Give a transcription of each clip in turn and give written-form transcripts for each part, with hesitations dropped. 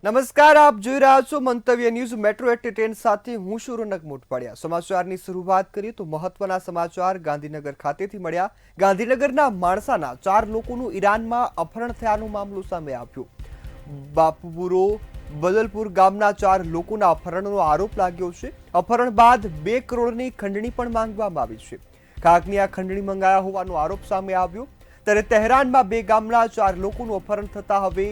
નમસ્કાર, આપ જોઈ રહ્યા છો મંતવ્ય ન્યૂઝ મેટ્રો એન્ટરટેન સાથે હું છું રોનક મોટવાડિયા। સમાચારની શરૂઆત કરીએ તો મહત્વના સમાચાર ગાંધીનગર ખાતેથી મળ્યા। ગાંધીનગરના માણસાના 4 લોકોનું ઈરાનમાં અપહરણ થયાનો મામલો સામે આવ્યો। બાપુપુરો બદલપુર ગામના 4 લોકોના અપહરણનો આરોપ લાગ્યો છે। અપહરણ બાદ 2 કરોડની ખંડણી પણ માંગવામાં આવી છે। કાકની આ ખંડણી મંગાયા હોવાનો આરોપ સામે આવ્યો। ત્યારે તહેરાનમાં 2 ગામના 4 લોકોનું અપહરણ થતા હવે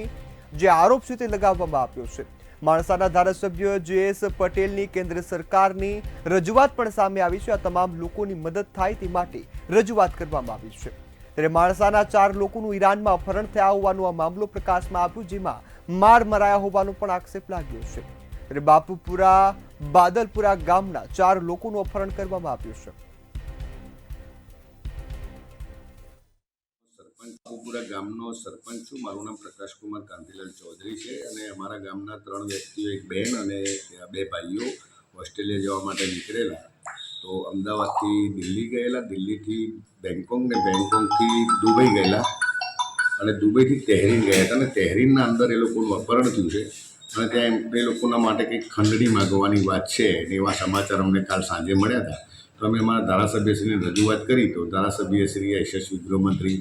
જે આરોપ છે તે લગાવવામાં આવ્યો છે। માણસાના ધારાસભ્ય જે.એસ. પટેલની કેન્દ્ર સરકારની રજૂઆત પણ સામે આવી છે। આ તમામ લોકોની મદદ થાય તે માટે રજૂઆત કરવામાં આવી છે। ત્યારે માણસાના 4 લોકોનું ઈરાનમાં અપહરણ થયા હોવાનો આ મામલો પ્રકાશમાં આવ્યો, જેમાં માર મરાયા હોવાનો પણ આક્ષેપ લાગ્યો છે। ત્યારે બાપુપુરા બાદલપુરા ગામના 4 લોકોનું અપહરણ કરવામાં આવ્યું છે। બાપુપુરા ગામનો સરપંચ છું। મારું નામ પ્રકાશકુમાર કાંતિલાલ ચૌધરી છે અને અમારા ગામના 3 વ્યક્તિઓ, એક બહેન અને 2 ભાઈઓ ઓસ્ટ્રેલિયા જવા માટે નીકળેલા। તો અમદાવાદથી દિલ્હી ગયેલા, દિલ્હીથી બેંગકોક ને બેંગકોકથી દુબઈ ગયેલા અને દુબઈથી તહેરીન ગયા હતા અને તહેરીનના અંદર એ લોકોનું અપહરણ થયું છે અને ત્યાં એ લોકોના માટે કંઈક ખંડણી માગવાની વાત છે અને એવા સમાચાર અમને કાલ સાંજે મળ્યા હતા। તો અમે અમારા ધારાસભ્યશ્રીને રજૂઆત કરી તો ધારાસભ્યશ્રીએ યશસ્વી ગૃહમંત્રી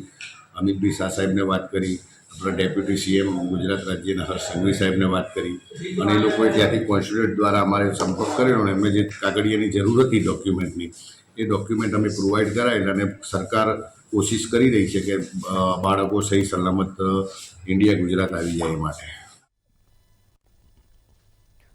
અમિતભાઈ શાહ સાહેબને વાત કરી, આપણા ડેપ્યુટી સીએમ ગુજરાત રાજ્યના હર્ષ સંઘવી સાહેબને વાત કરી અને એ લોકોએ ત્યાંથી કોન્સ્યુલેટ દ્વારા અમારે સંપર્ક કર્યો અને એમને જે કાગળિયાની જરૂર હતી ડોક્યુમેન્ટની, એ ડોક્યુમેન્ટ અમે પ્રોવાઈડ કરાયેલા અને સરકાર કોશિશ કરી રહી છે કે બાળકો સહી સલામત ઇન્ડિયા ગુજરાત આવી જાય એ માટે।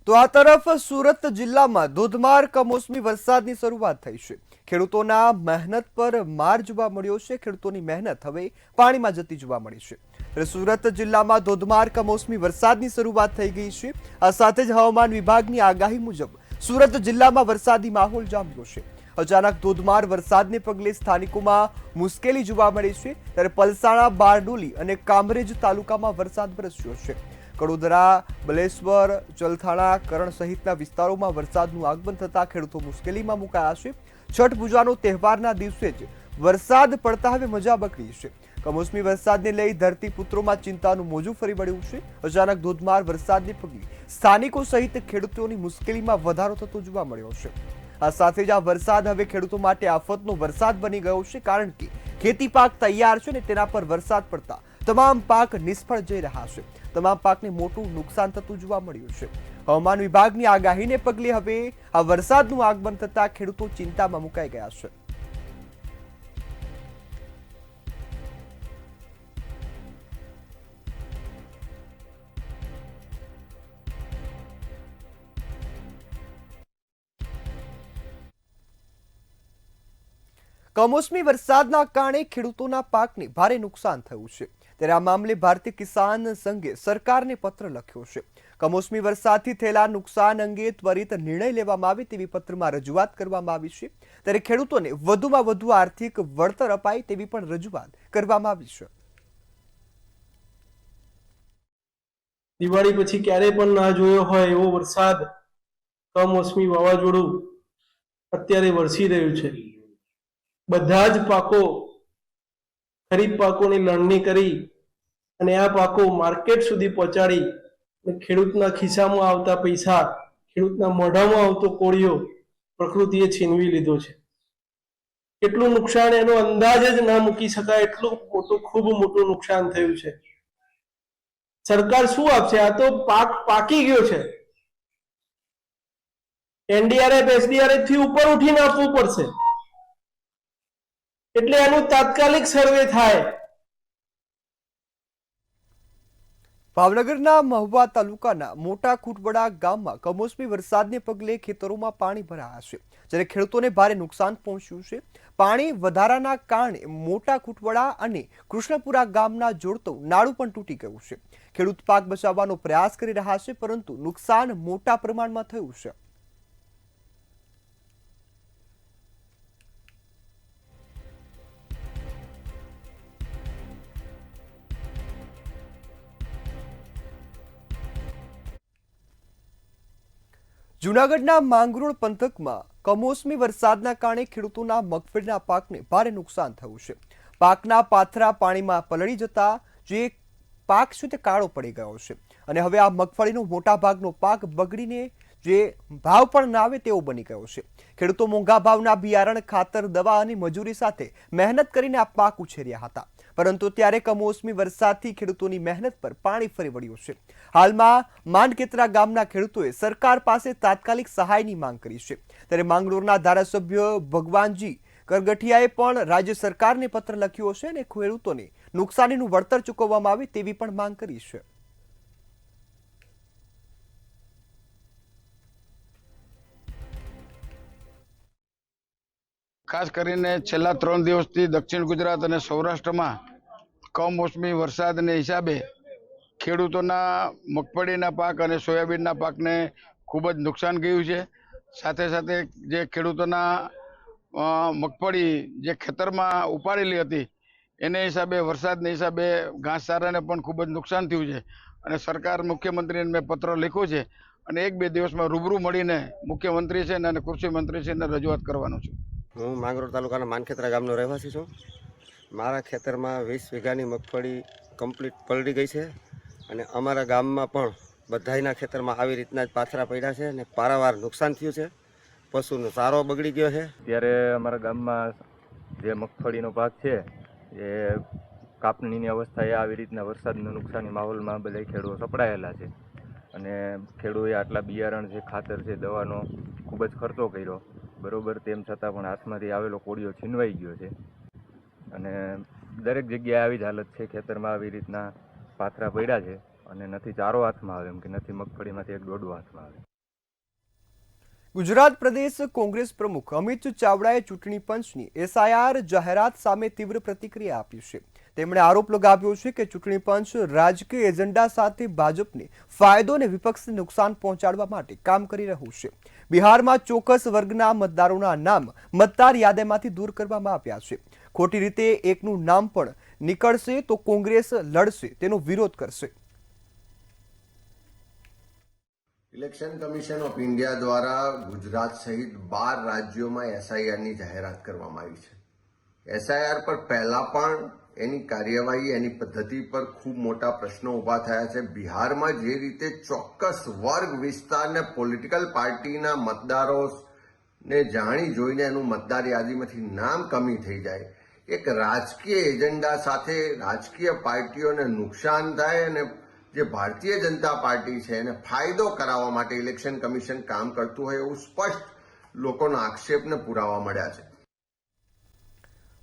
તો આ તરફ સુરત જિલ્લામાં ધોધમાર કમોસમી વરસાદની શરૂઆત થઈ છે। ખેડૂતોના મહેનત પર માર જોવા મળ્યો છે। ખેડૂતોની મહેનત હવે પાણીમાં જતી જોવા મળી છે। ત્યારે સુરત જિલ્લામાં ધોધમાર કમોસમી વરસાદની શરૂઆત થઈ ગઈ છે। આ સાથે જ હવામાન વિભાગની આગાહી મુજબ સુરત જિલ્લામાં વરસાદી માહોલ જામ્યો છે। અચાનક ધોધમાર વરસાદને પગલે સ્થાનિકોમાં મુશ્કેલી જોવા મળી છે। ત્યારે પલસાણા, બારડોલી અને કામરેજ તાલુકામાં વરસાદ વરસ્યો છે। કડોદરા, બલેશ્વર, ચલથાણા, કરણ સહિતના વિસ્તારોમાં વરસાદનું આગમન થતા ખેડૂતો મુશ્કેલીમાં મુકાયા છે। છઠ પૂજાનો તહેવારના દિવસે જ વરસાદ પડતા હવે મજા બગડી છે। કમોસમી વરસાદને લઈ ધરતીપુત્રોમાં ચિંતાનું મોજું ફરી વળ્યું છે। અચાનક ધોધમાર વરસાદને પગલે સ્થાનિકો સહિત ખેડૂતોની મુશ્કેલીમાં વધારો થતો જોવા મળ્યો છે। આ સાથે જ આ વરસાદ હવે ખેડૂતો માટે આફતનો વરસાદ બની ગયો છે, કારણ કે ખેતી પાક તૈયાર છે ને તેના પર વરસાદ પડતા તમામ પાક નિષ્ફળ જઈ રહ્યા છે। તમામ પાકને મોટું નુકસાન થતું જોવા મળ્યું છે। હવામાન વિભાગની આગાહીને પગલે હવે આ વરસાદનું આગમન થતા ખેડૂતો ચિંતામાં મુકાઈ ગયા છે। કમોસમી વરસાદના કારણે ખેડૂતોના પાકને ભારે નુકસાન થયું છે। ત્યારે આ મામલે ભારતીય કિસાન સંઘે સરકારને પત્ર લખ્યો છે। કમોસમી વરસાદથી થયેલા નુકસાન અંગે ત્વરિત નિર્ણય લેવામાં આવે તેવી પત્રમાં રજૂઆત કરવામાં આવી છે। ત્યારે ખેડૂતોને વધુમાં વધુ આર્થિક વળતર અપાય તેવી પણ રજૂઆત કરવામાં આવી છે। દિવાળી પછી ક્યારે પણ ના જોયો હોય એવો વરસાદ, કમોસમી વાવાઝોડું અત્યારે વરસી રહ્યું છે। બધા જ પાકો, ખરીફ પાકોની લણણી કરી અને આ પાકો માર્કેટ સુધી પહોંચાડી ખેડૂતના ખિસ્સામાં આવતા પૈસા, ખેડૂતના મોઢામાં આવતો કોળિયો પ્રકૃતિએ છીનવી લીધો છે। કેટલું નુકસાન એનો અંદાજ જ ના મૂકી શકાય એટલું મોટું, ખૂબ મોટું નુકસાન થયું છે। સરકાર શું આપશે? આ તો પાક પાકી ગયો છે। એનડીઆરએફ, એસડીઆરએફ થી ઉપર ઉઠીને આપવું પડશે એટલે એનું તાત્કાલિક સર્વે થાય। ભાવનગરના મહુવા તાલુકાના મોટા કુટવડા ગામમાં કમોસમી વરસાદને પગલે ખેતરોમાં પાણી ભરાયા છે, જ્યારે ખેડૂતોને ભારે નુકસાન પહોંચ્યું છે। પાણી વધારાના કારણે મોટા કુટવડા અને કૃષ્ણપુરા ગામના જોડતું નાળું પણ તૂટી ગયું છે। ખેડૂત પાક બચાવવાનો પ્રયાસ કરી રહ્યા છે, પરંતુ નુકસાન મોટા પ્રમાણમાં થયું છે। જૂનાગઢના માંગરોળ પંથકમાં કમોસમી વરસાદના કારણે ખેડૂતોના મગફળીના પાકને ભારે નુકસાન થયું છે। પાકના પાથરા પાણીમાં પલળી જતા જે પાક છે તે કાળો પડી ગયો છે અને હવે આ મગફળીનો મોટા ભાગનો પાક બગડીને જે ભાવ પણ ના આવે તેવો બની ગયો છે. ખેડૂતો મોંઘા ભાવના બિયારણ, ખાતર, દવા અને મજૂરી સાથે મહેનત કરીને આ પાક ઉછેર્યા હતા, પરંતુ ત્યારે કમોસમી વરસાદથી ખેડૂતોની મહેનત પર પાણી ફરી વળ્યું છે. હાલમાં માંડકેતરા ગામના ખેડૂતોએ સરકાર પાસે તાત્કાલિક સહાયની માંગ કરી છે. ત્યારે માંગરોળના ધારાસભ્ય ભગવાનજી કરગઠિયાએ પણ રાજ્ય સરકારને પત્ર લખ્યો છે અને ખેડૂતોને નુકસાનીનું વળતર ચૂકવવામાં આવે તેવી પણ માંગ કરી છે. ખાસ કરીને છેલ્લા 3 દિવસથી દક્ષિણ ગુજરાત અને સૌરાષ્ટ્રમાં કમોસમી વરસાદને હિસાબે ખેડૂતોના મગફળીના પાક અને સોયાબીનના પાકને ખૂબ જ નુકસાન ગયું છે. સાથે સાથે જે ખેડૂતોના મગફળી જે ખેતરમાં ઉપાડેલી હતી એને હિસાબે વરસાદને હિસાબે ઘાસચારાને પણ ખૂબ જ નુકસાન થયું છે અને સરકાર મુખ્યમંત્રીને મેં પત્ર લખ્યો છે અને 1-2 દિવસમાં રૂબરૂ મળીને મુખ્યમંત્રી છે અને કૃષિ મંત્રી છે એને રજૂઆત કરવાનો છું. હું માંગરોળ તાલુકાના માંડકેતરા ગામનો રહેવાસી છું. મારા ખેતરમાં 20 વીઘાની મગફળી કમ્પ્લીટ પલળી ગઈ છે અને અમારા ગામમાં પણ બધાયના ખેતરમાં આવી રીતના જ પાથરા પડ્યા છે અને પારાવાર નુકસાન થયું છે. પશુનો ચારો બગડી ગયો છે. ત્યારે અમારા ગામમાં જે મગફળીનો પાક છે એ કાપણીની અવસ્થાએ આવી રીતના વરસાદનું નુકસાની માહોલમાં બધા ખેડૂતો સપડાયેલા છે અને ખેડૂતોએ આટલા બિયારણ છે, ખાતર છે, દવાનો ખૂબ જ ખર્ચો કર્યો, બરોબર, તેમ છતાં પણ હાથમાંથી આવેલો કોળિયો છીનવાઈ ગયો છે અને દરેક જગ્યાએ આવી જ હાલત છે. ખેતરમાં આવી રીતના પાથરા પડ્યા છે અને નથી ચારો હાથમાં આવે એમ કે નથી મગફળીમાંથી એક દોડો હાથમાં આવે. ગુજરાત પ્રદેશ કોંગ્રેસ પ્રમુખ અમિત ચાવડાએ ચૂંટણી પંચની SIR જાહેરાત સામે તીવ્ર પ્રતિક્રિયા આપી છે. તેમણે આરોપ લગાવ્યો છે કે ચૂંટણી પંચ રાજકીય એજન્ડા સાથે ભાજપને ફાયદો અને વિપક્ષને નુકસાન પહોંચાડવા માટે કામ કરી રહ્યું છે. બિહારમાં ચોક્કસ વર્ગના મતદારોના નામ મતદાર યાદીમાંથી દૂર કરવામાં આવ્યા છે. ખોટી રીતે એકનું નામ પણ નીકળશે તો કોંગ્રેસ લડશે, તેનો વિરોધ કરશે. ઇલેક્શન કમિશન ઓફ ઇન્ડિયા દ્વારા ગુજરાત સહિત 12 રાજ્યોમાં SIRની જાહેરાત કરવામાં આવી છે. SIR પર પહેલા પણ એની કાર્યવાહી, એની પદ્ધતિ પર ખૂબ મોટા પ્રશ્નો ઊભા થયા છે. બિહારમાં જે રીતે ચોક્કસ વર્ગ, વિસ્તારને પોલિટિકલ પાર્ટીના મતદારોને જાણી જોઈને એનું મતદાર યાદીમાંથી નામ કમી થઈ જાય, એક રાજકીય એજન્ડા સાથે રાજકીય પાર્ટીઓને નુકસાન થાય અને જે ભારતીય જનતા પાર્ટી છે એને ફાયદો કરાવવા માટે ઇલેક્શન કમિશન કામ કરતું હોય એવું સ્પષ્ટ લોકોના આક્ષેપને પુરાવા મળ્યા છે.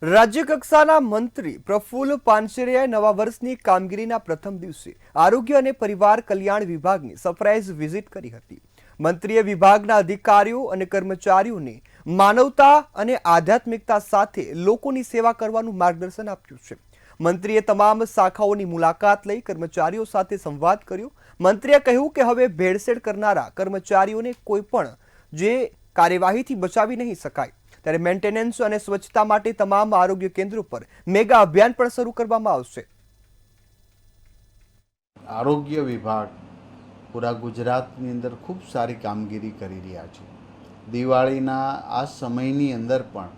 રાજ્ય કક્ષાના મંત્રી પ્રફુલ્લ પાનસેરિયાએ નવા વર્ષની કામગીરીના પ્રથમ દિવસે આરોગ્ય અને પરિવાર કલ્યાણ વિભાગની સરપ્રાઇઝ વિઝિટ કરી હતી. મંત્રીએ વિભાગના અધિકારીઓ અને કર્મચારીઓને માનવતા અને આધ્યાત્મિકતા સાથે લોકોની સેવા કરવાનું માર્ગદર્શન આપ્યું છે. મંત્રીએ તમામ શાખાઓની મુલાકાત લઈ કર્મચારીઓ સાથે સંવાદ કર્યો. મંત્રીએ કહ્યું કે હવે ભેળસેળ કરનારા કર્મચારીઓને કોઈ પણ જે કાર્યવાહીથી બચાવી નહીં શકાય. ત્યારે મેન્ટેનન્સ અને સ્વચ્છતા માટે તમામ આરોગ્ય કેન્દ્રો પર મેગા અભિયાન પણ શરૂ કરવામાં આવશે. આરોગ્ય વિભાગ પૂરા ગુજરાતની અંદર ખૂબ સારી કામગીરી કરી રહ્યા છે. દિવાળીના આ સમયની અંદર પણ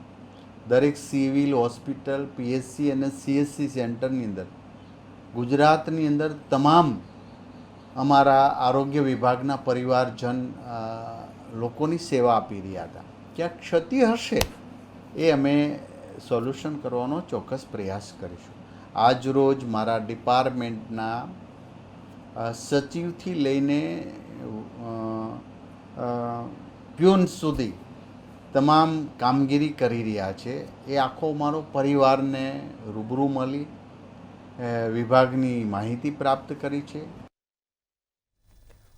દરેક સિવિલ હોસ્પિટલ, PSC અને CSC સેન્ટરની અંદર ગુજરાતની અંદર તમામ અમારા આરોગ્ય વિભાગના પરિવારજન લોકોની સેવા આપી રહ્યા હતા. ક્યાંક ક્ષતિ હશે એ અમે સોલ્યુશન કરવાનો ચોક્કસ પ્રયાસ કરીશું. આજ રોજ મારા ડિપાર્ટમેન્ટના સચિવથી લઈને પ્યુન સુધી તમામ કામગીરી કરી રહ્યા છે. એ આખો મારો પરિવારને રૂબરૂ મળી વિભાગની માહિતી પ્રાપ્ત કરી છે.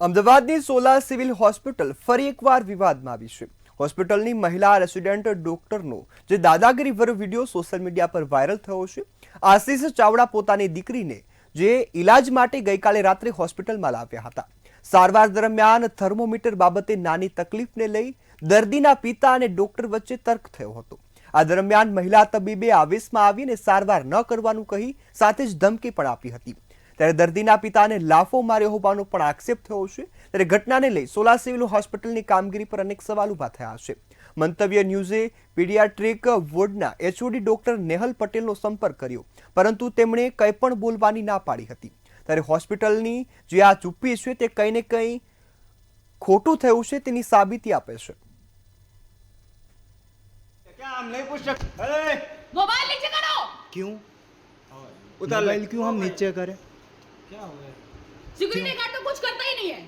અમદાવાદની સોલા સિવિલ હોસ્પિટલ ફરી એકવાર વિવાદમાં આવી છે. હોસ્પિટલની મહિલા રેસિડેન્ટ ડોક્ટરનો જે દાદાગીરીભર્યો વિડીયો સોશિયલ મીડિયા પર વાયરલ થયો છે. આશીષ ચાવડા પોતાની દીકરીને જે ઇલાજ માટે ગઈકાલે રાત્રે હોસ્પિટલમાં લાવ્યા હતા. સારવાર દરમિયાન થર્મોમીટર બાબતે નાની તકલીફને લઈ દર્દીના પિતા અને ડોક્ટર વચ્ચે તર્ક થયો હતો. આ દરમિયાન મહિલા તબીબે આવેશમાં આવીને સારવાર ન કરવાનું કહી સાથે જ ધમકી પણ આપી હતી. ત્યારે દર્દીના પિતાને લાફો માર્યો હોવાનો પણ આક્ષેપ થયો છે. ત્યારે ઘટનાને લઈ સોલા સિવિલ હોસ્પિટલની કામગીરી પર અનેક સવાલ ઉભા થયા છે. મંતવ્ય ન્યૂઝે પીડિયાટ્રિક વોર્ડના HOD ડોક્ટર નેહલ પટેલનો સંપર્ક કર્યો, પરંતુ તેમણે કંઈ પણ બોલવાની ના પાડી હતી. ત્યારે હોસ્પિટલની જે આ ચૂપ્પી છે તે કંઈ ને કંઈ ખોટું થયું છે તેની સાબિતી આપે છે. मोबाइल नीचे करो. क्यों मोबाइल क्यों हम नीचे करें? सिक्योरिटी गार्ड तो कुछ करता ही नहीं है.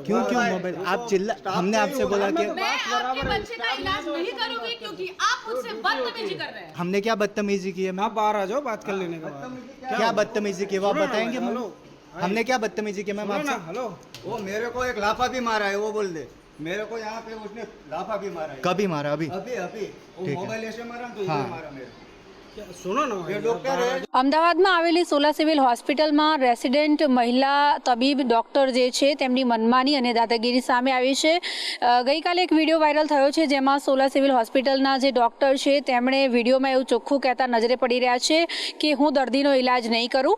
क्यों क्यों मोबाइल आप चिल्ला, हमने आपसे बोला कि मैं आपके बच्चे का इलाज नहीं करूंगी क्योंकि आप मुझसे बदतमीजी कर रहे हैं. हमने क्या बदतमीजी की है? आप बाहर आ जाओ बात कर लेने का. क्या बदतमीजी की है वो आप बताएंगे मैम? हमने क्या बदतमीजी की मैम आपसे? हेलो, वो मेरे को एक लाफा भी मारा है, वो बोल दे. मेरे को यहाँ पे उसने लाफा भी मारा है. कभी मारा? अभी अभी अभी वो ठीक है. मोबाइल ऐसे मारा ना तो हाँ. इधर मारा मेरे को. सुनो ना, ये डॉक्टर है. અમદાવાદમાં આવેલી સોલા સિવિલ હોસ્પિટલમાં રેસિડેન્ટ મહિલા તબીબ ડૉક્ટર જે છે તેમની મનમાની અને દાદાગીરી સામે આવી છે. ગઈકાલે એક વિડીયો વાયરલ થયો છે જેમાં સોલા સિવિલ હોસ્પિટલના જે ડૉક્ટર છે તેમણે વિડીયોમાં એવું ચોખ્ખું કહેતા નજરે પડી રહ્યા છે કે હું દર્દીનો ઇલાજ નહીં કરું.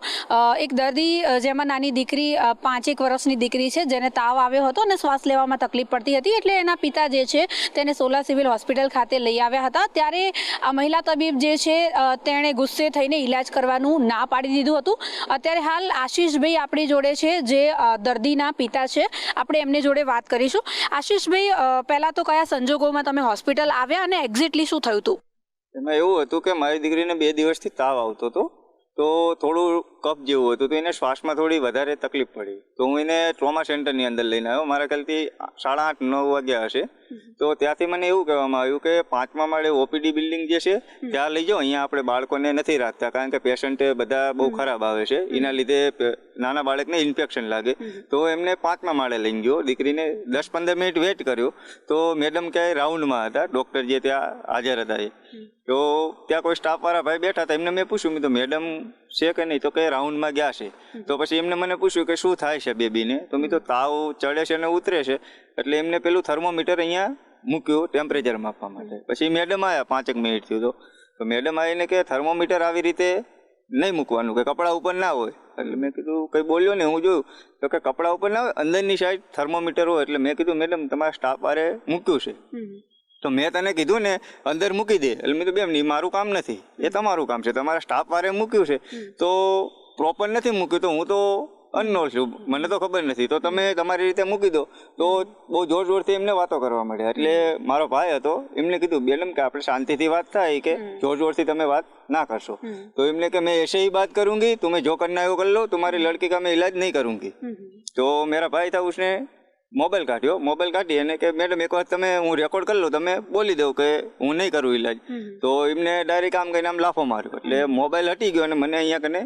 એક દર્દી જેમાં નાની દીકરી 5 વર્ષની દીકરી છે જેને તાવ આવ્યો હતો અને શ્વાસ લેવામાં તકલીફ પડતી હતી એટલે એના પિતા જે છે તેને સોલા સિવિલ હોસ્પિટલ ખાતે લઈ આવ્યા હતા. ત્યારે આ મહિલા તબીબ જે છે તેણે ગુસ્સે થઈને ઇલાજ કરવાનું ના પાડી દીધું હતું. અત્યારે હાલ આશીષભાઈ આપણી જોડે છે જે દર્દીના પિતા છે. આપણે એમની જોડે વાત કરીશું. આશીષભાઈ, પહેલા તો કયા સંજોગોમાં તમે હોસ્પિટલ આવ્યા અને એક્ઝેક્ટલી શું થયું હતું? એમાં એવું હતું કે મારી દીકરીને 2 દિવસથી તાવ આવતો હતો, તો થોડું કફ જેવું હતું, તો એને શ્વાસમાં થોડી વધારે તકલીફ પડી. તો હું એને ટ્રોમા સેન્ટરની અંદર લઈને આવ્યો. મારા ખ્યાલથી 8:30-9 વાગ્યા હશે. તો ત્યાંથી મને એવું કહેવામાં આવ્યું કે 5મા માળે ઓપીડી બિલ્ડિંગ જે છે ત્યાં લઈ જાઓ, અહીંયા આપણે બાળકોને નથી રાખતા કારણ કે પેશન્ટ બધા બહુ ખરાબ આવે છે, એના લીધે નાના બાળકને ઇન્ફેક્શન લાગે. તો એમને 5મા માળે લઈને ગયો. દીકરીને 10-15 મિનિટ વેઇટ કર્યો તો મેડમ ક્યાંય રાઉન્ડમાં હતા, ડૉક્ટર જે ત્યાં હાજર હતા એ. તો ત્યાં કોઈ સ્ટાફવાળા ભાઈ બેઠા હતા, એમને મેં પૂછ્યું, મેં તો મેડમ છે કે નહીં? તો કે રાઉન્ડમાં ગયા છે. તો પછી એમને મને પૂછ્યું કે શું થાય છે બેબીને? તો મેં તો તાવ ચડે છે અને ઉતરે છે. એટલે એમને પેલું થર્મોમીટર અહીંયા મૂક્યું ટેમ્પરેચર માપવા માટે. પછી મેડમ આવ્યા 5 મિનિટ થયું. તો મેડમ આવીને કે થર્મોમીટર આવી રીતે નહીં મૂકવાનું, કે કપડા ઉપર ના હોય. એટલે મેં કીધું કંઈ બોલ્યો ને, હું જોયું તો કે કપડા ઉપર ના હોય, અંદરની સાઈડ થર્મોમીટર હોય. એટલે મેં કીધું મેડમ તમારા સ્ટાફ વાળે મૂક્યું છે. તો મેં તને કીધું ને અંદર મૂકી દે. એટલે મેં તો બેન મારું કામ નથી, એ તમારું કામ છે. તમારા સ્ટાફ વાળે મૂક્યું છે તો પ્રોપર નથી મૂક્યું, તો હું તો અનનોન છું, મને તો ખબર નથી, તો તમે તમારી રીતે મૂકી દો. તો બહુ જોર જોરથી એમને વાતો કરવા મળ્યા. એટલે મારો ભાઈ હતો, એમને કીધું બેલમ કે આપણે શાંતિથી વાત થાય, કે જોર જોરથી તમે વાત ના કરશો. તો એમને કે मैं ऐसे ही बात करूंगी, तुम्हें जो करना है वो कर लो, तुम्हारी लड़की का मैं इलाज नहीं करूंगी. तो मेरा भाई था, उसने મોબાઈલ કાઢ્યો. મોબાઈલ કાઢી અને કે મેડમ એક વાર તમે હું રેકોર્ડ કરી લઉં, તમે બોલી દઉં કે હું નહીં કરું ઇલાજ. તો એમને ડાયરેક્ટ આમ કહીને આમ લાફો માર્યો. એટલે મોબાઈલ હટી ગયો અને મને અહીંયા કને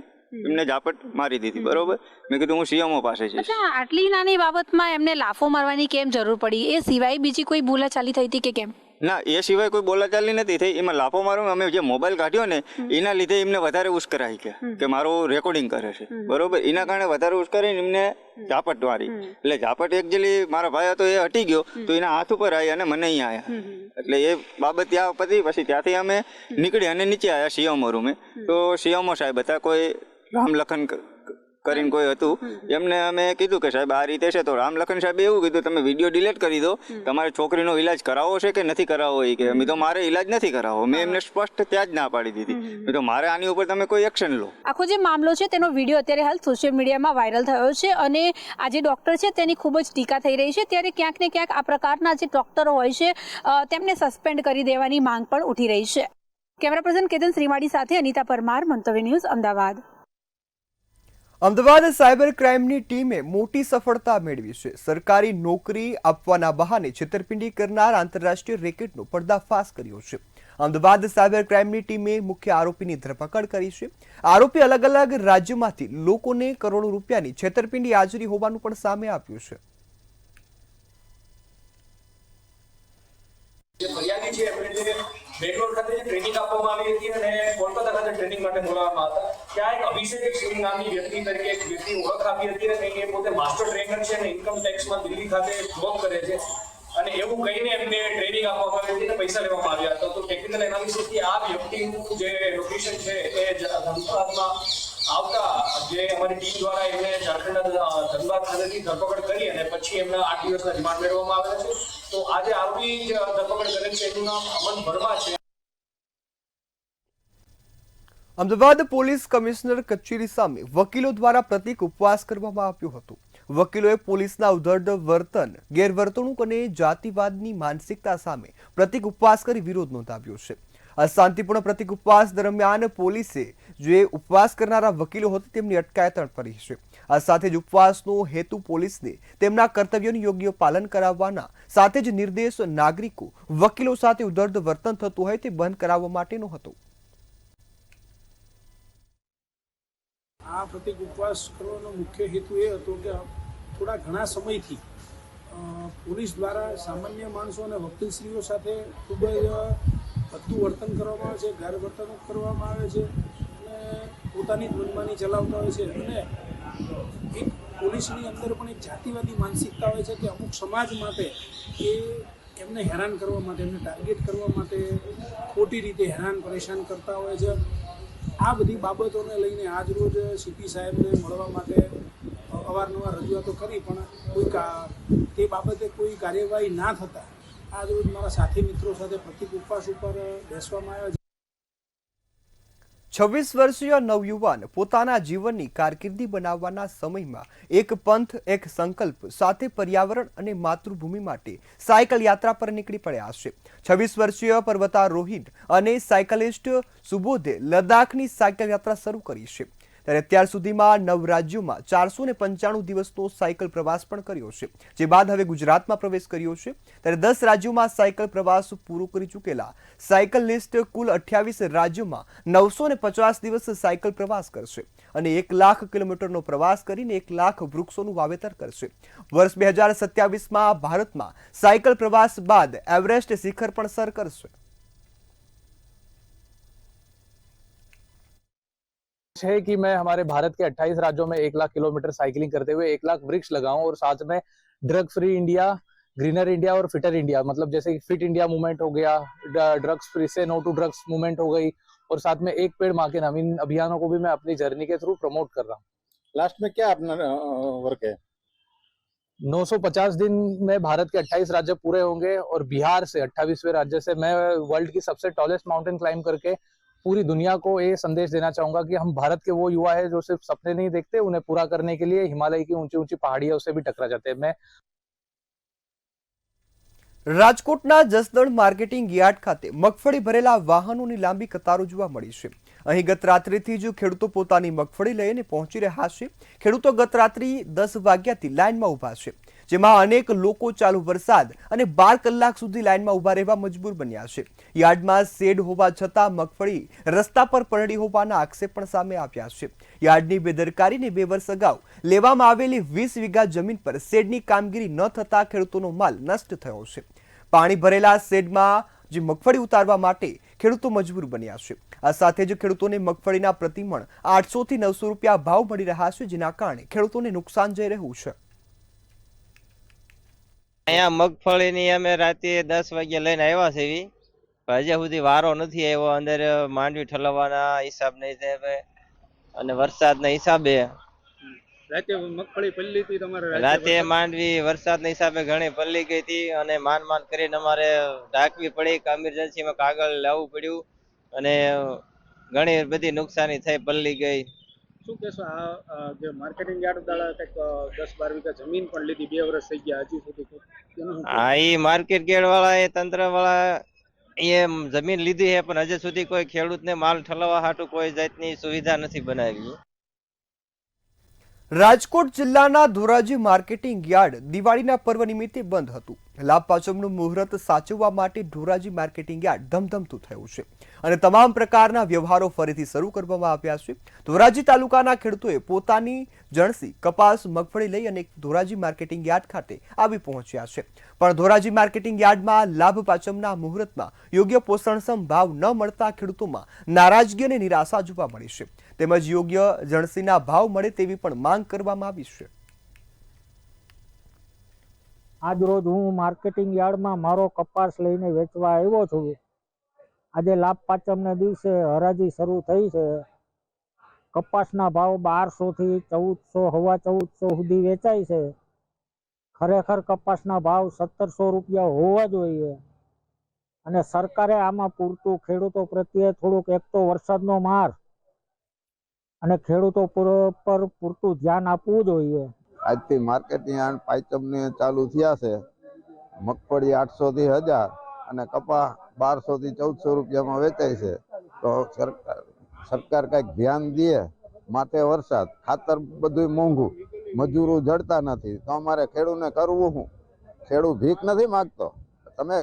એમને ઝાપટ મારી દીધી. બરોબર, મેં કીધું હું સીએમઓ પાસે જઈશ. આટલી નાની બાબતમાં એમને લાફો મારવાની કેમ જરૂર પડી? એ સિવાય બીજી કોઈ બોલાચાલી થઈ હતી કે કેમ? ના, એ સિવાય કોઈ બોલાચાલી નથી થઈ. એમાં લાફો મારો અમે જે મોબાઈલ કાઢ્યો ને એના લીધે એમને વધારે ઉશ્કરાઈ ગયા કે મારું રેકોર્ડિંગ કરે છે. બરોબર, એના કારણે વધારે ઉશ્કરાઈને એમને ઝાપટ મારી. એટલે ઝાપટ એકચુઅલી મારા ભાઈ હતો એ હટી ગયો, તો એના હાથ ઉપર આવી અને મને અહીંયા આવ્યા. એટલે એ બાબત ત્યાં પતી. પછી ત્યાંથી અમે નીકળી અને નીચે આવ્યા સીએમઓ રૂમે. તો સીએમઓ સાહેબ હતા, કોઈ રામલખન કરીને કોઈ હતું, એમને અમે કીધું કે સાહેબ આ રીતે છે. તો રામલખન સાહેબે એવું કીધું તમે વિડીયો ડિલીટ કરી દો, તમારી છોકરીનો ઇલાજ કરાવવો છે કે નથી કરાવવો? એ કે મેં તો મારે ઇલાજ નથી કરાવવો. મેં એમને સ્પષ્ટ ત્યાં જ ના પાડી દીધી. મેં તો મારે આની ઉપર તમે કોઈ એક્શન લો. આખો જે મામલો છે તેનો વિડીયો અત્યારે હાલ સોશિયલ મીડિયામાં વાયરલ થયો છે અને આ જે ડૉક્ટર છે તેની ખૂબ જ ટીકા થઈ રહી છે. ત્યારે ક્યાંક ને ક્યાંક આ પ્રકારના જે ડૉક્ટરો હોય છે તેમને સસ્પેન્ડ કરી દેવાની માંગ પણ ઉઠી રહી છે. કેમેરા પર્સન કેતન શ્રીમાળી સાથે અનિતા પરમાર, મંતવ્ય ન્યૂઝ, અમદાવાદ. અમદાવાદ સાયબર ક્રાઇમની ટીમે મોટી સફળતા મેળવી છે. સરકારી નોકરી આપવાના બહાને છેતરપિંડી કરનાર આંતરરાષ્ટ્રીય રેકેટનો પર્દાફાશ કર્યો છે. અમદાવાદ સાયબર ક્રાઇમની ટીમે મુખ્ય આરોપીની ધરપકડ કરી છે. આરોપી અલગ અલગ રાજ્યોમાંથી લોકોને કરોડો રૂપિયાની છેતરપિંડી આચરી હોવાનું પણ સામે આવ્યું છે. બેંગ્લોર ખાતે ટ્રેનિંગ આપવામાં આવી હતી અને કોલકાતા ખાતે ટ્રેનિંગ માટે બોલાવવામાં હતા. ત્યાં એક અભિષેક સિંહ નામની વ્યક્તિ તરીકે એક વ્યક્તિ ઓળખ આપી હતી અને એ પોતે માસ્ટર ટ્રેનર છે અને ઇન્કમ ટેક્સમાં દિલ્હી ખાતે જોબ કરે છે. અને એવું કહીને એમને ટ્રેનિંગ આપવામાં આવી હતી અને પૈસા લેવામાં આવ્યા હતા. તો ટેકનિકલ એનાલિસિસથી આ વ્યક્તિનું જે લોકેશન છે એ ધનબાદમાં આવતા જે અમારી ટીમ દ્વારા એમને ઝારખંડના ધનબાદ ખાતેથી ધરપકડ કરી અને પછી એમના 8 દિવસના રિમાન્ડ મેળવવામાં આવેલા છે. તો આજે આરોપી ધરપકડ કરેલ છે એનું નામ અમન વર્મા છે. અમદાવાદ પોલીસ કમિશનર કચેરી સામે વકીલો દ્વારા પ્રતિક ઉપવાસ કરવામાં આવ્યો હતો. વકીલોએ પોલીસના ઉદ્ધત વર્તન, ગેરવર્તણૂક અને જાતિવાદની માનસિકતા સામે પ્રતિક ઉપવાસ કરી વિરોધ નોંધાવ્યો છે. આ શાંતિપૂર્ણ પ્રતિક ઉપવાસ દરમિયાન પોલીસે જે ઉપવાસ કરનારા વકીલો હતા તેમની અટકાયત કરી છે. આ સાથે જ ઉપવાસનો હેતુ પોલીસને તેમના કર્તવ્યોનું યોગ્ય પાલન કરાવવાના સાથે જ નિર્દેશ નાગરિકો વકીલો સાથે ઉદ્ધત વર્તન થતું હોય તે બંધ કરાવવા માટેનો હતો. આ પ્રતિક ઉપવાસ કરવાનો મુખ્ય હેતુ એ હતો કે થોડા ઘણા સમયથી પોલીસ દ્વારા સામાન્ય માણસો અને વકીલશ્રીઓ સાથે ખૂબ જ ભદ્દું વર્તન કરવામાં આવે છે, ગેરવર્તણૂક કરવામાં આવે છે અને પોતાની જ મનમાની ચલાવતા હોય છે. અને એક પોલીસની અંદર પણ એક જાતિવાદી માનસિકતા હોય છે કે અમુક સમાજ માટે એ એમને હેરાન કરવા માટે, એમને ટાર્ગેટ કરવા માટે ખોટી રીતે હેરાન પરેશાન કરતા હોય છે. આ બધી બાબતોને લઈને આજરોજ સીપી સાહેબને મળવા માટે અવારનવાર રજૂઆતો કરી, પણ કોઈ તે બાબતે કોઈ કાર્યવાહી ના થતાં આજરોજ મારા સાથી મિત્રો સાથે પ્રતિક ઉપવાસ ઉપર બેસવામાં આવ્યા છે. 26 વર્ષીય નવયુવાન પોતાના જીવનની કારકિર્દી બનાવવાના સમયમાં એક પંથ, એક સંકલ્પ સાથે પર્યાવરણ અને માતૃભૂમિ માટે સાયકલ યાત્રા પર નીકળી પડ્યા છે. 26 વર્ષીય પર્વતારોહી અને સાયકલિસ્ટ સુબોધે લદ્દાખની સાયકલ યાત્રા શરૂ કરી છે. ત્યારે અત્યાર સુધીમાં 9 રાજ્યોમાં 495 દિવસનો સાયકલ પ્રવાસ પણ કર્યો છે. જે બાદ હવે ગુજરાતમાં પ્રવેશ કર્યો છે. ત્યારે 10 રાજ્યોમાં સાયકલ પ્રવાસ પૂરો કરી ચૂકેલા સાયકલિસ્ટ કુલ 28 રાજ્યોમાં 950 દિવસ સાયકલ પ્રવાસ કરશે અને 1 લાખ કિલોમીટરનો પ્રવાસ કરીને 1 લાખ વૃક્ષોનું વાવેતર કરશે. વર્ષ 2027માં ભારતમાં સાયકલ પ્રવાસ બાદ એવરેસ્ટ શિખર પણ સર કરશે. है कि मैं हमारे भारत के 28 राज्यों में 1 लाख किलोमीटर साइकिलिंग करते हुए 1 लाख वृक्ष लगाऊं और साथ में drug free India, greener India और फिटर इंडिया, मतलब जैसे कि फिट इंडिया मूवमेंट हो गया, ड्रग्स फ्री से नो टू ड्रग्स मूवमेंट हो गई और साथ में एक पेड़ मां के नाम, इन अभियानों को भी मैं अपनी जर्नी के थ्रू प्रमोट कर रहा हूँ. लास्ट में क्या अपना वर्क है? 950 दिन में भारत के 28 राज्य पूरे होंगे और बिहार से 28वें राज्य से मैं वर्ल्ड की सबसे टॉलेस्ट माउंटेन क्लाइम करके पूरी दुनिया को ये संदेश देना चाहूंगा कि हम भारत के वो युवा है जो सिर्फ सपने नहीं देखते, उन्हें पूरा करने के लिए हिमालय की ऊंची ऊंची पहाड़ियों से भी टकरा जाते हैं. मैं રાજકોટના જસદણ માર્કેટિંગ યાર્ડ ખાતે મગફળી ભરેલા વાહનોની લાંબી કતારો જોવા મળી છે. અહીં ગત રાત્રિથી જ ખેડૂતો પોતાની મગફળી લઈને પહોંચી રહ્યા છે. ખેડૂતો ગત રાત્રિ 10 વાગ્યાથી લાઇનમાં ઊભા છે, જેમાં અનેક લોકો ચાલુ વરસાદ અને 12 કલાક સુધી લાઇનમાં ઊભા રહેવા મજબૂર બન્યા છે. યાર્ડમાં શેડ હોવા છતાં મગફળી રસ્તા પર પલળી હોવાના આક્ષેપ પણ સામે આવ્યા છે. યાર્ડની બેદરકારીને 2 વર્ષ અગાઉ લેવામાં આવેલી 20 વીઘા જમીન પર શેડની કામગીરી ન થતા ખેડૂતોનો માલ નષ્ટ થયો છે. પાણી ભરેલા શેડમાં જે મગફળી ઉતારવા માટે ખેડૂતો મજબૂર બન્યા છે. આ સાથે જ ખેડૂતોને મગફળીના પ્રતિમણ 800 થી 900 રૂપિયા ભાવ મળી રહ્યા છે, જેના કારણે ખેડૂતોને નુકસાન જઈ રહ્યું છે. અહીંયા મગફળીની અમે રાતે 10 વાગ્યા લઈને આવ્યા છે, હજી સુધી વારો નથી આવ્યો. અંદર માંડવી ઠલવવાના હિસાબ નહીં અને વરસાદના હિસાબે રાતે મગફળી પલ્લી હતી તમારે? રાતે માંડવી વરસાદના હિસાબે ઘણી પલ્લી ગઈ હતી અને માંડ કરીને અમારે ઢાંકવી પડી. એમરજન્સીમાં કાગળ લાવવું પડ્યું અને ઘણી બધી નુકસાની થઈ, પલ્લી ગઈ. શું કહેશો? આ જે માર્કેટિંગ યાર્ડ દ્વારા કંઈક 10-12 વીઘા જમીન પણ લીધી, 2 વર્ષ થઈ ગયા, હજી સુધી હા, એ માર્કેટ ગેડ વાળા, એ તંત્ર વાળા એ જમીન લીધી છે, પણ હજી સુધી કોઈ ખેડૂતને માલ ઠલવવા હાટુ કોઈ જાતની સુવિધા નથી બનાવી. રાજકોટ જિલ્લાના ધોરાજી માર્કેટિંગ યાર્ડ દિવાળીના પર્વ નિમિત્તે બંધ હતું. લાભ પાંચમનું મુહૂર્ત સાચવવા માટે ધોરાજી માર્કેટિંગ યાર્ડ ધમધમતું થયું છે અને તમામ પ્રકારના વ્યવહારો ફરીથી શરૂ કરવામાં આવ્યા છે. ધોરાજી તાલુકાના ખેડૂતોએ પોતાની જણસી, કપાસ, મગફળી લઈ અને ધોરાજી માર્કેટિંગ યાર્ડ ખાતે આવી પહોંચ્યા છે. પણ ધોરાજી માર્કેટિંગ યાર્ડમાં લાભ પાંચમના મુહૂર્તમાં યોગ્ય પોષણક્ષમ ભાવ ન મળતા ખેડૂતોમાં નારાજગી અને નિરાશા જોવા મળી છે. તેમજ યોગ્ય જણસીના ભાવ મળે તેવી પણ માંગ કરવામાં આવી છે. આજ રોજ હું માર્કેટિંગ યાર્ડમાં મારો કપાસ લઈને વેચવા આવ્યો છું. આજે લાભ પાંચમના દિવસે હરાજી શરૂ થઈ છે. કપાસના ભાવ 1200 થી 1400, 1450 સુધી વેચાય છે. ખરેખર કપાસના ભાવ 1700 રૂપિયા હોવા જોઈએ અને સરકારે આમાં પૂરતું ખેડૂતો પ્રત્યે થોડુંક, એક તો વરસાદનો માર અને ખેડૂતો પર પૂરતું ધ્યાન આપવું જોઈએ. આજથી માર્કેટિંગ યાર્ડ પાઇચમને ચાલુ થયા છે. મગફળી 800 થી 1000 અને કપા 1200 થી 1400 રૂપિયામાં વેચાય છે. તો સરકાર કંઈક ધ્યાન દે. માથે વરસાદ, ખાતર બધું મોંઘું, મજૂરો જડતા નથી, તો અમારે ખેડૂતને કરવું શું? ખેડૂત ભીખ નથી માગતો. તમે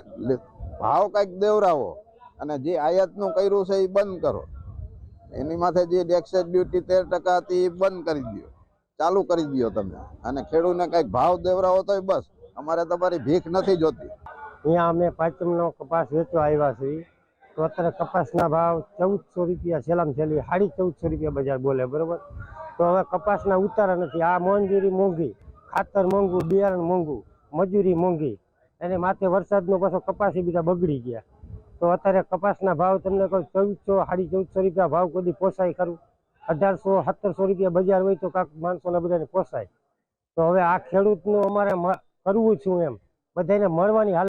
ભાવ કંઈક દેવરાવો અને જે આયાતનું કર્યું છે એ બંધ કરો. એની માથે જે એક્સાઇઝ ડ્યુટી 13% હતી એ બંધ કરી દો, ચાલુ કરી દો તમે, અને ખેડૂતને કંઈક ભાવ દેવરાવો તો બસ. અમારે તમારી ભીખ નથી જોતી. અહીંયા અમે પાંચમનો કપાસ વેચવા આવ્યા છીએ, તો અત્યારે કપાસના ભાવ 1400 રૂપિયા, છેલ્લામાં છેલ્લી 1450 રૂપિયા બજાર બોલે, બરોબર. તો હવે કપાસના ઉતારા નથી. આ મજૂરી મોંઘી, ખાતર મોંઘું, બિયારણ મોંઘું, મજૂરી મોંઘી, એને માથે વરસાદનો પાછો કપાસી બીજા બગડી ગયા. તો અત્યારે કપાસના ભાવ તમને કોઈ 1400, 1450 રૂપિયા ભાવ કોઈ પોસાય ખરું? 1800, 1700 રૂપિયા બજાર હોય તો કાંક માણસોને બધાને પોસાય. તો હવે આ ખેડૂતનું અમારે કરવું છું એમ, બધાને મળવાની હાલ.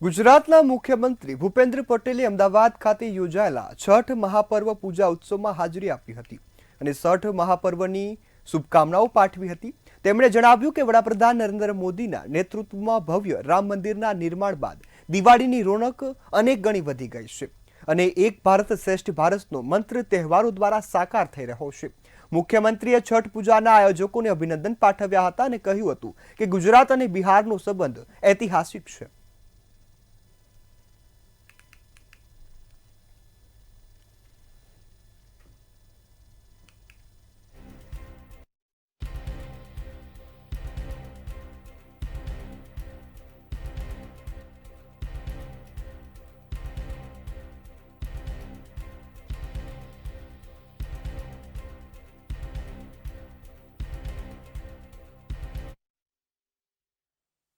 ગુજરાતના મુખ્યમંત્રી ભૂપેન્દ્ર પટેલે અમદાવાદ ખાતે યોજાયેલા છઠ મહાપર્વ પૂજા ઉત્સવમાં હાજરી આપી હતી અને છઠ મહાપર્વની શુભકામનાઓ પાઠવી હતી. તેમણે જણાવ્યું કે વડાપ્રધાન નરેન્દ્ર મોદીના નેતૃત્વમાં ભવ્ય રામ મંદિરના નિર્માણ બાદ દિવાળીની રોનક અનેક ગણી વધી ગઈ છે અને એક ભારત શ્રેષ્ઠ ભારતનો મંત્ર તહેવારો દ્વારા સાકાર થઈ રહ્યો છે. મુખ્યમંત્રીએ છઠ પૂજાના આયોજકોને અભિનંદન પાઠવ્યા હતા અને કહ્યું હતું કે ગુજરાત અને બિહારનો સંબંધ ઐતિહાસિક છે.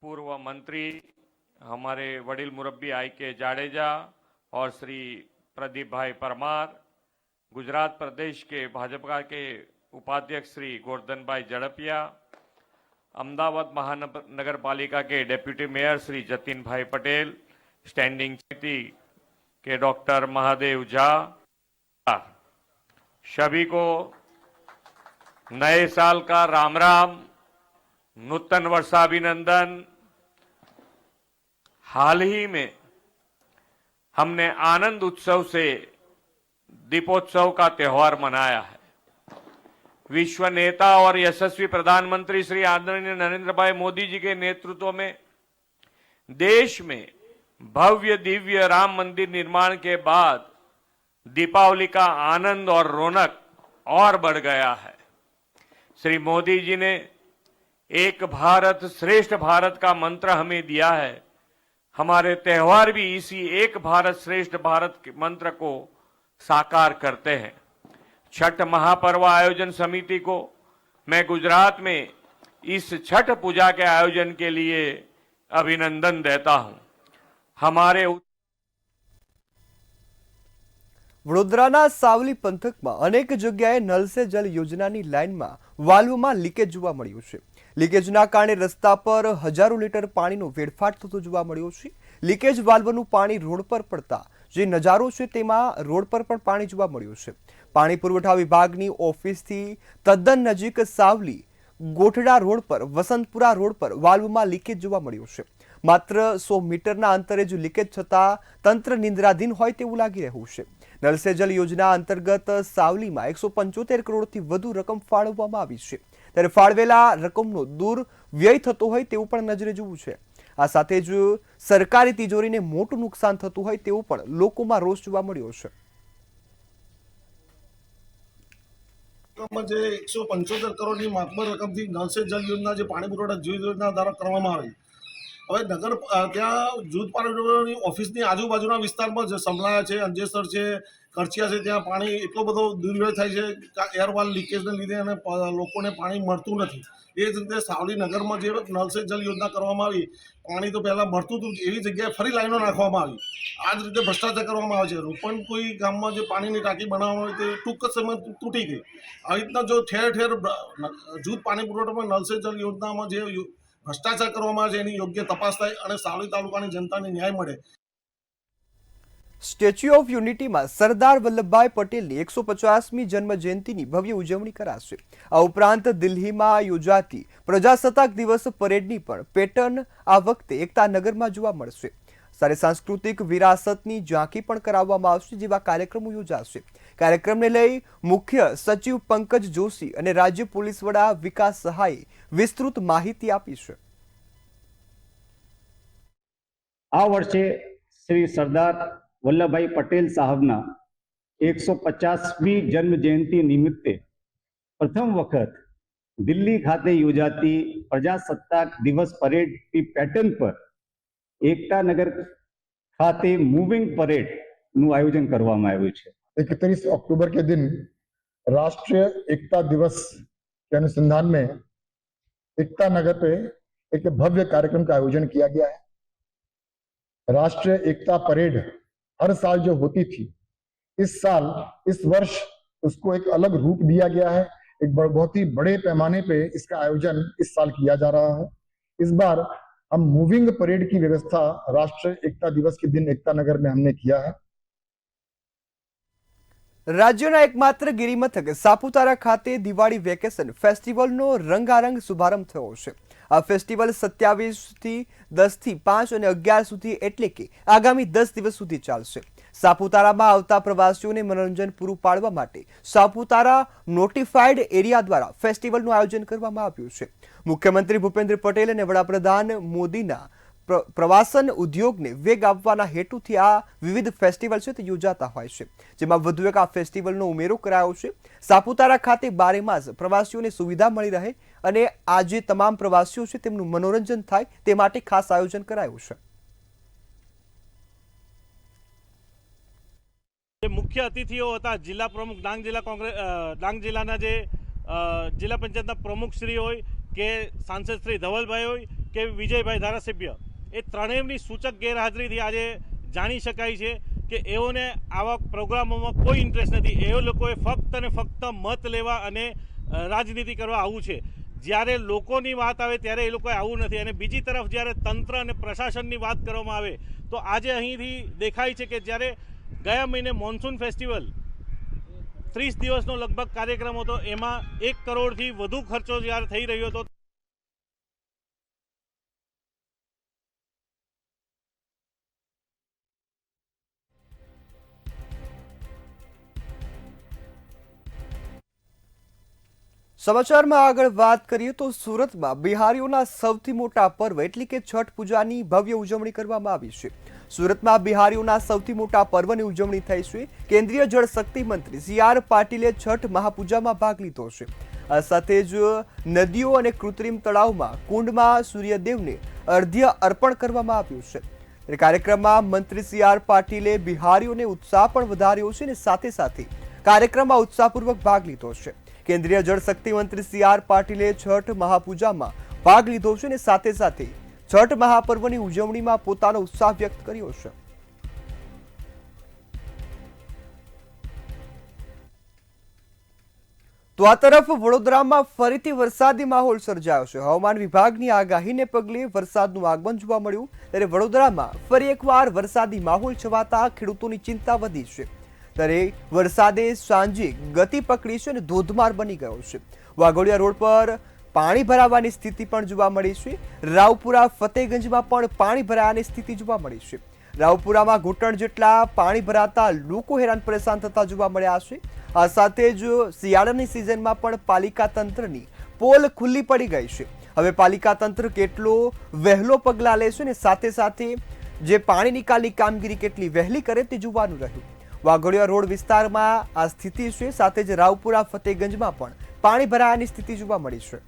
पूर्व मंत्री हमारे वडील मुरब्बी आई के जाडेजा और श्री प्रदीप भाई परमार, गुजरात प्रदेश के भाजपा के उपाध्यक्ष श्री गोवर्धन भाई जड़पिया, अहमदाबाद महानगर पालिका के डेप्यूटी मेयर श्री जतिन भाई पटेल, स्टैंडिंग समिति के डॉक्टर महादेव झा, सभी को नए साल का राम राम, नूतन वर्षाभिनंदन। हाल ही में हमने आनंद उत्सव से दीपोत्सव का त्योहार मनाया है। विश्व नेता और यशस्वी प्रधानमंत्री श्री आदरणीय नरेंद्र भाई मोदी जी के नेतृत्व में देश में भव्य दिव्य राम मंदिर निर्माण के बाद दीपावली का आनंद और रौनक और बढ़ गया है। श्री मोदी जी ने एक भारत श्रेष्ठ भारत का मंत्र हमें दिया है। हमारे त्योहार भी इसी एक भारत श्रेष्ठ भारत के मंत्र को साकार करते हैं। छठ महापर्व आयोजन समिति को मैं गुजरात में इस छठ पूजा के आयोजन के लिए अभिनंदन देता हूं। हमारे વડોદરાના સાવલી પંથકમાં અનેક જગ્યાએ નલ સે જલ યોજનાની લાઇનમાં વાલ્વમાં લીકેજ જોવા મળ્યું છે. લીકેજના કારણે રસ્તા પર હજારો લીટર પાણીનો વેડફાટ થતો જોવા મળ્યો છે. લીકેજ વાલ્વનું પાણી રોડ પર પડતા જે નજારો છે તેમાં રોડ પર પણ પાણી જોવા મળ્યું છે. પાણી પુરવઠા વિભાગની ઓફિસથી તદ્દન નજીક સાવલી ગોઠડા રોડ પર વસંતપુરા રોડ પર વાલ્વમાં લીકેજ જોવા મળ્યું છે. માત્ર 100 મીટરના અંતરે જ લીકેજ થતા તંત્ર નિંદ્રાધીન હોય તેવું લાગી રહ્યું છે. નલ સે જલ યોજના અંતર્ગત સાવલીમાં 175 કરોડથી વધુ રકમ ફાળવવામાં આવી છે, ત્યારે ફાળવેલા રકમનો દુર્વ્યય થતો હોય તેવું પણ નજરે જોવું છે. આ સાથે જ સરકારી તિજોરીને મોટું નુકસાન થતું હોય તેવું પણ લોકોમાં રોષ જોવા મળ્યો છે. જે 175 કરોડની માતબર રકમથી નલ સે જલ યોજના જે પાણી પુરવઠા યોજના દ્વારા કરવામાં આવી, હવે નગર ત્યાં જૂથ પાણી ઓફિસની આજુબાજુના વિસ્તારમાં જે સમલાયા છે, અંજેસર છે, કરચિયા છે, ત્યાં પાણી એટલો બધો દુર્વ્યય થાય છે એરવાલ લીકેજને લીધે અને લોકોને પાણી મળતું નથી. એ જ રીતે સાવલી નગરમાં જે નલ સે જલ યોજના કરવામાં આવી, પાણી તો પહેલાં મળતું હતું, એવી જગ્યાએ ફરી લાઈનો નાખવામાં આવી. આ જ રીતે ભ્રષ્ટાચાર કરવામાં આવે છે. રૂપન કોઈ ગામમાં જે પાણીની ટાંકી બનાવવામાં આવી તે ટૂંક જ સમય તૂટી ગઈ. આવી રીતના જો ઠેર ઠેર જૂથ પાણી પુરવઠામાં નલ સે જલ યોજનામાં જે ભ્રષ્ટાચાર કરવામાં આવે છે એની યોગ્ય તપાસ થાય અને સાવલી તાલુકાની જનતાને ન્યાય મળે. સ્ટેચ્યુ ઓફ યુનિટીમાં સરદાર વલ્લભભાઈ પટેલની 150મી જન્મ જયંતિની ભવ્ય ઉજવણી કરાશે. આ ઉપરાંત દિલ્હીમાં યોજાતી પ્રજાસત્તાક દિવસ પરેડની પણ પેટર્ન આ વખતે એકતા નગરમાં જોવા મળશે. સાથે સાંસ્કૃતિક વિરાસતની ઝાંખી પણ કરાવવામાં આવશે જેવા કાર્યક્રમો યોજાશે. કાર્યક્રમને લઈ મુખ્ય સચિવ પંકજ જોશી અને રાજ્ય પોલીસ વડા વિકાસ સહાયે વિસ્તૃત માહિતી આપી છે. આ વર્ષે શ્રી સરદાર વલ્લભભાઈ પટેલ સાહેબના 150મી જન્મ જયંતિ નિમિત્તે પ્રથમ વખત દિલ્હી ખાતે યોજાતી પ્રજાસત્તાક દિવસ પરેડની પેટર્ન પર એકતા નગર ખાતે मूविंग परेड નું આયોજન કરવામાં આવ્યું છે. 31 अक्टूबर के दिन राष्ट्रीय एकता दिवस के अनुसंधान में एकता नगर पे एक भव्य कार्यक्रम का आयोजन किया गया है. राष्ट्रीय एकता परेड हर साल जो होती थी, इस साल इस वर्ष उसको एक अलग रूप दिया गया है. एक बहुत ही बड़े पैमाने पे इसका आयोजन इस साल किया जा रहा है. इस बार हम मूविंग परेड की व्यवस्था राष्ट्रीय एकता दिवस के दिन एकता नगर में हमने किया है. રાજ્યના એકમાત્ર ગિરિમથક સાપુતારા ખાતે દિવાળી વેકેશન ફેસ્ટિવલનો રંગારંગ શુભારંભ થયો છે. આ ફેસ્ટિવલ 27થી 10થી 5 અને 11 સુધી એટલે કે આગામી 10 દિવસ સુધી ચાલશે. સાપુતારામાં આવતા પ્રવાસીઓને મનોરંજન પૂરું પાડવા માટે સાપુતારા નોટિફાઈડ એરિયા દ્વારા ફેસ્ટિવલનું આયોજન કરવામાં આવ્યું છે. મુખ્યમંત્રી ભૂપેન્દ્ર પટેલ અને વડાપ્રધાન મોદીના પ્રવાસન ઉદ્યોગને વેગ આપવાના હેતુથી આ વિવિધ ફેસ્ટિવલ છે તે યોજાતા હોય છે, જેમાં વધુ એક આ ફેસ્ટિવલનો ઉમેરો કરાયો છે. સાપુતારા ખાતે બારે માસ પ્રવાસીઓને સુવિધા મળી રહે અને આ જે તમામ પ્રવાસીઓ છે તેમનું મનોરંજન થાય તે માટે ખાસ આયોજન કરાયું છે. મુખ્ય અતિથિઓ હતા જિલ્લા પ્રમુખ ડાંગ જિલ્લાના જે જિલ્લા પંચાયતના પ્રમુખશ્રી હોય કે સાંસદ શ્રી ધવલભાઈ હોય કે વિજયભાઈ ધારાસભ્ય, એ ત્રણેયની સૂચક ગેરહાજરીથી આજે જાણી શકાય છે કે એઓને આવા પ્રોગ્રામોમાં કોઈ ઇન્ટરેસ્ટ નથી. એ લોકોએ ફક્ત અને ફક્ત મત લેવા અને રાજનીતિ કરવા આવવું છે. જ્યારે લોકોની વાત આવે ત્યારે એ લોકોએ આવવું નથી. અને બીજી તરફ જ્યારે તંત્ર અને પ્રશાસનની વાત કરવામાં આવે તો આજે અહીંથી દેખાય છે કે જ્યારે ગયા મહિને મોન્સૂન ફેસ્ટિવલ 30 દિવસનો લગભગ કાર્યક્રમ હતો, એમાં 1 કરોડથી વધુ ખર્ચો જ્યારે થઈ રહ્યો હતો. સમાચારમાં આગળ વાત કરીએ તો સુરતમાં બિહારીઓના સૌથી મોટા પર્વ એટલે કે છઠ પૂજાની ભવ્ય ઉજવણી કરવામાં આવી છે. સુરતમાં બિહારીઓના સૌથી મોટા પર્વની ઉજવણી થઈ છે. કેન્દ્રીય જળ શક્તિ મંત્રી CR પાટીલે છઠ મહાપૂજામાં ભાગ લીધો છે. આ સાથે જ નદીઓ અને કૃત્રિમ તળાવમાં કુંડમાં સૂર્યદેવને અર્ધ્ય અર્પણ કરવામાં આવ્યું છે. કાર્યક્રમમાં મંત્રી CR પાટીલે બિહારીઓને ઉત્સાહ પણ વધાર્યો છે અને સાથે સાથે કાર્યક્રમમાં ઉત્સાહપૂર્વક ભાગ લીધો છે. કેન્દ્રીય જળ શક્તિ મંત્રી CR પાટીલે છઠ મહાપૂજામાં ભાગ લીધો છે અને સાથે સાથે છઠ મહાપર્વની ઉજવણીમાં પોતાનો ઉત્સાહ વ્યક્ત કર્યો છે. તો આ તરફ વડોદરામાં ફરીથી વરસાદી માહોલ સર્જાયો છે. હવામાન વિભાગની આગાહીને પગલે વરસાદનું આગમન જોવા મળ્યું ત્યારે વડોદરામાં ફરી એકવાર વરસાદી માહોલ છવાતા ખેડૂતોની ચિંતા વધી છે. ત્યારે વરસાદે સાંજે ગતિ પકડી છે અને ધોધમાર બની ગયો છે. વાઘોડિયા રોડ પર પાણી ભરાવાની સ્થિતિ પણ જોવા મળી છે. રાવપુરા ફતેગંજમાં પણ પાણી ભરાવાની સ્થિતિ જોવા મળી છે. રાવપુરામાં ઘૂંટણ જેટલા પાણી ભરાતા લોકો હેરાન પરેશાન થતા જોવા મળ્યા છે. આ સાથે જ શિયાળાની સિઝનમાં પણ પાલિકા તંત્રની પોલ ખુલ્લી પડી ગઈ છે. હવે પાલિકા તંત્ર કેટલો વહેલો પગલાં લે છે અને સાથે સાથે જે પાણી નિકાલની કામગીરી કેટલી વહેલી કરે તે જોવાનું રહ્યું. વાઘોડિયા રોડ વિસ્તારમાં આ સ્થિતિ છે. સાથે જ રાવપુરા ફતેગંજમાં પણ પાણી ભરાવાની સ્થિતિ જોવા મળી છે.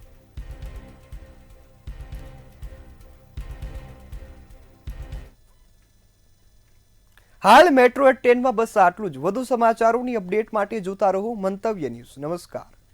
હાલ મેટ્રો ટ્રેનમાં બસ આટલું જ. વધુ સમાચારોની અપડેટ માટે જોતા રહો મંતવ્ય ન્યૂઝ. નમસ્કાર.